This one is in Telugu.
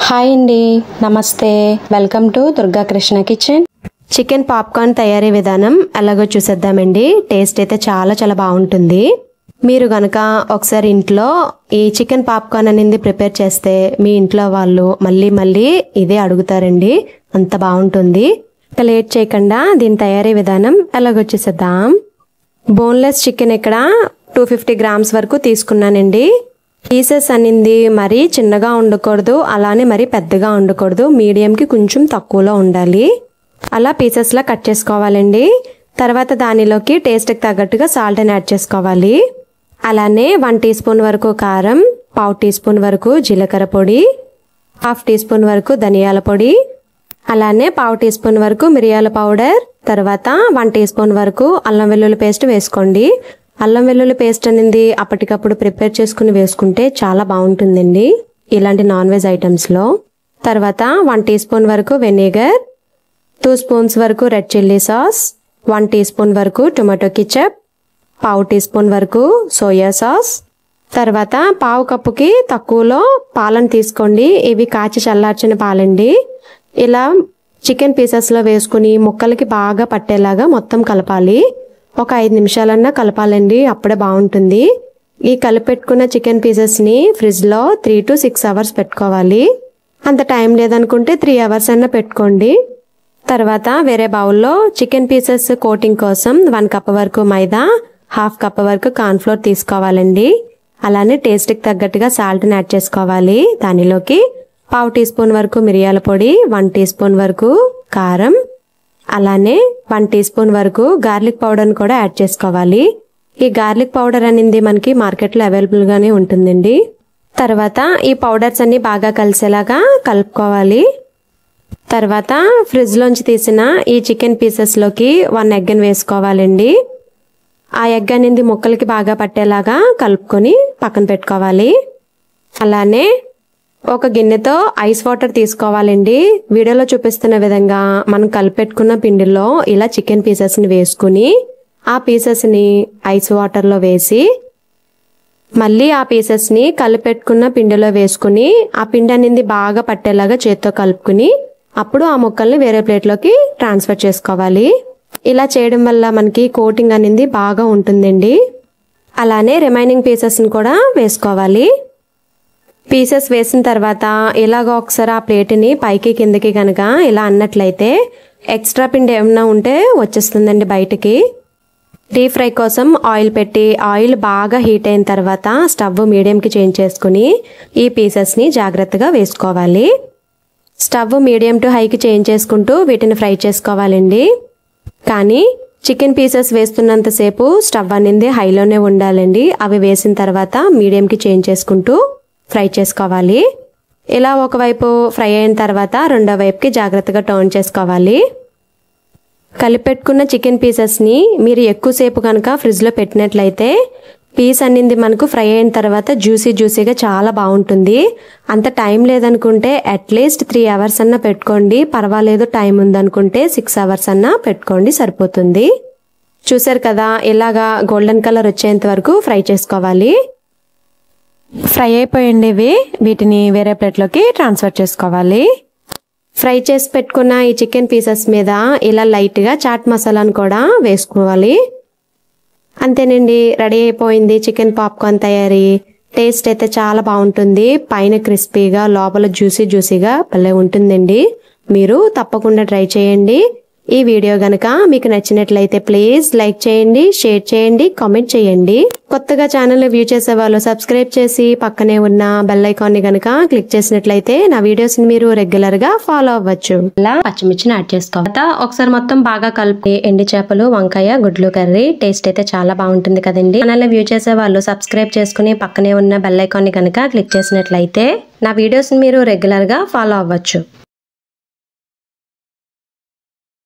హాయ్ అండి, నమస్తే. Welcome to Durga Krishna kitchen. Chicken popcorn తయారీ విధానం ఎలాగో చూసేద్దామండి. టేస్ట్ అయితే చాలా బాగుంటుంది. మీరు గనక ఒకసారి ఇంట్లో ఈ చికెన్ పాప్కార్న్ అనేది ప్రిపేర్ చేస్తే మీ ఇంట్లో వాళ్ళు మళ్ళీ ఇదే అడుగుతారండి. అంత బాగుంటుంది. ఇక లేట్ చేయకుండా దీని తయారీ విధానం ఎలాగో చూసేద్దాం. బోన్లెస్ చికెన్ ఇక్కడ 250 గ్రామ్స్ వరకు తీసుకున్నానండి. పీసెస్ అనింది మరీ చిన్నగా ఉండకూడదు, అలానే మరీ పెద్దగా ఉండకూడదు. మీడియంకి కొంచెం తక్కువలో ఉండాలి. అలా పీసెస్లా కట్ చేసుకోవాలండి. తర్వాత దానిలోకి టేస్ట్కి తగ్గట్టుగా సాల్ట్ అని యాడ్ చేసుకోవాలి. అలానే 1 టీ స్పూన్ వరకు కారం, 1/2 టీ స్పూన్ వరకు జీలకర్ర పొడి, 1/2 టీ స్పూన్ వరకు ధనియాల పొడి, అలానే 1/2 టీ స్పూన్ వరకు మిరియాల పౌడర్, తర్వాత 1 టీ స్పూన్ వరకు అల్లం వెల్లుల్లి పేస్ట్ వేసుకోండి. అల్లం వెల్లుల్లి పేస్ట్ అనేది అప్పటికప్పుడు ప్రిపేర్ చేసుకుని వేసుకుంటే చాలా బాగుంటుందండి ఇలాంటి నాన్ వెజ్ ఐటమ్స్లో. తర్వాత 1 టీ స్పూన్ వరకు వెనిగర్, 2 స్పూన్స్ వరకు red chilli sauce, 1 teaspoon వరకు టొమాటో కెచప్, 1/2 టీ స్పూన్ వరకు సోయా సాస్. తర్వాత 1/2 కప్పుకి తక్కువలో పాలను తీసుకోండి. ఇవి కాచి చల్లార్చిన పాలండి. ఇలా చికెన్ పీసెస్లో వేసుకుని ముక్కలకి బాగా పట్టేలాగా మొత్తం కలపాలి. ఒక 5 నిమిషాలన్నా కలపాలండి, అప్పుడే బాగుంటుంది. ఈ కలిపెట్టుకున్న చికెన్ పీసెస్ని ఫ్రిడ్జ్లో 3 to 6 అవర్స్ పెట్టుకోవాలి. అంత టైం లేదనుకుంటే 3 అవర్స్ అన్నా పెట్టుకోండి. తర్వాత వేరే బౌల్లో చికెన్ పీసెస్ కోటింగ్ కోసం 1 కప్ వరకు మైదా, 1/2 కప్ వరకు కార్న్ఫ్లోర్ తీసుకోవాలండి. అలానే టేస్ట్కి తగ్గట్టుగా సాల్ట్ని యాడ్ చేసుకోవాలి. దానిలోకి 1/2 టీ స్పూన్ వరకు మిరియాల పొడి, 1 టీ స్పూన్ వరకు కారం, అలానే 1 టీ స్పూన్ వరకు గార్లిక్ పౌడర్ని కూడా యాడ్ చేసుకోవాలి. ఈ గార్లిక్ పౌడర్ అనేది మనకి మార్కెట్లో అవైలబుల్గానే ఉంటుందండి. తర్వాత ఈ పౌడర్స్ అన్ని బాగా కలిసేలాగా కలుపుకోవాలి. తర్వాత ఫ్రిడ్జ్లోంచి తీసిన ఈ చికెన్ పీసెస్లోకి 1 ఎగ్ని వేసుకోవాలండి. ఆ ఎగ్ అనేది ముక్కలకి బాగా పట్టేలాగా కలుపుకొని పక్కన పెట్టుకోవాలి. అలానే ఒక గిన్నెతో ఐస్ వాటర్ తీసుకోవాలండి. వీడియోలో చూపిస్తున్న విధంగా మనం కలిపెట్టుకున్న పిండిలో ఇలా చికెన్ పీసెస్ని వేసుకుని ఆ పీసెస్ని ఐస్ వాటర్లో వేసి మళ్ళీ ఆ పీసెస్ని కలిపెట్టుకున్న పిండిలో వేసుకుని ఆ పిండి అనేది బాగా పట్టేలాగా చేత్తో కలుపుకుని అప్పుడు ఆ ముక్కల్ని వేరే ప్లేట్లోకి ట్రాన్స్ఫర్ చేసుకోవాలి. ఇలా చేయడం వల్ల మనకి కోటింగ్ అనేది బాగా ఉంటుందండి. అలానే రిమైనింగ్ పీసెస్ని కూడా వేసుకోవాలి. పీసెస్ వేసిన తర్వాత ఇలాగ ఒకసారి ఆ ప్లేట్ని పైకి కిందకి కనుక ఇలా అన్నట్లయితే ఎక్స్ట్రా పిండి ఏమన్నా ఉంటే వచ్చేస్తుందండి బయటికి. డీప్ ఫ్రై కోసం ఆయిల్ పెట్టి ఆయిల్ బాగా హీట్ అయిన తర్వాత స్టవ్ మీడియంకి చేంజ్ చేసుకుని ఈ పీసెస్ని జాగ్రత్తగా వేసుకోవాలి. స్టవ్ మీడియం టు హైకి చేంజ్ చేసుకుంటూ వీటిని ఫ్రై చేసుకోవాలండి. కానీ చికెన్ పీసెస్ వేస్తున్నంతసేపు స్టవ్ అనేది హైలోనే ఉండాలండి. అవి వేసిన తర్వాత మీడియంకి చేంజ్ చేసుకుంటూ ఫ్రై చేసుకోవాలి. ఇలా ఒకవైపు ఫ్రై అయిన తర్వాత రెండో వైపుకి జాగ్రత్తగా టర్న్ చేసుకోవాలి. కలిపెట్టుకున్న చికెన్ పీసెస్ని మీరు ఎక్కువసేపు కనుక ఫ్రిడ్జ్లో పెట్టినట్లయితే పీస్ అనేది మనకు ఫ్రై అయిన తర్వాత జ్యూసీగా చాలా బాగుంటుంది. అంత టైం లేదనుకుంటే అట్లీస్ట్ 3 అవర్స్ అన్నా పెట్టుకోండి, పర్వాలేదు. టైం ఉందనుకుంటే 6 అవర్స్ అన్నా పెట్టుకోండి, సరిపోతుంది. చూసారు కదా, ఇలాగా గోల్డెన్ కలర్ వచ్చేంత వరకు ఫ్రై చేసుకోవాలి. ఫ్రై అయిపోయింది. వీటిని వేరే ప్లేట్లోకి ట్రాన్స్ఫర్ చేసుకోవాలి. ఫ్రై చేసి పెట్టుకున్న ఈ చికెన్ పీసెస్ మీద ఇలా లైట్గా చాట్ మసాలాను కూడా వేసుకోవాలి. అంతేనండి, రెడీ అయిపోయింది చికెన్ పాప్కార్న్ తయారీ. టేస్ట్ అయితే చాలా బాగుంటుంది. పైన క్రిస్పీగా లోపల జ్యూసీగా భలే ఉంటుందండి. మీరు తప్పకుండా ట్రై చేయండి. ఈ వీడియో గనక మీకు నచ్చినట్లయితే ప్లీజ్ లైక్ చేయండి, షేర్ చేయండి, కామెంట్ చేయండి. కొత్తగా ఛానల్ వ్యూ చేసే వాళ్ళు సబ్స్క్రైబ్ చేసి పక్కనే ఉన్న బెల్ ఐకాన్ని గనక క్లిక్ చేసినట్లయితే నా వీడియోస్ ని మీరు రెగ్యులర్ గా ఫాలో అవ్వచ్చు. ఇలా పచ్చిమిర్చిని యాడ్ చేసుకోవాలి. ఒకసారి మొత్తం బాగా కలిపి ఎండి చేపలు, వంకాయ, గుడ్లు కర్రీ. టేస్ట్ అయితే చాలా బాగుంటుంది కదండి. ఛానల్ వ్యూ చేసే వాళ్ళు సబ్స్క్రైబ్ చేసుకుని పక్కనే ఉన్న బెల్ ఐకాన్ని గనక క్లిక్ చేసినట్లయితే నా వీడియోస్ ని మీరు రెగ్యులర్ గా ఫాలో అవ్వచ్చు.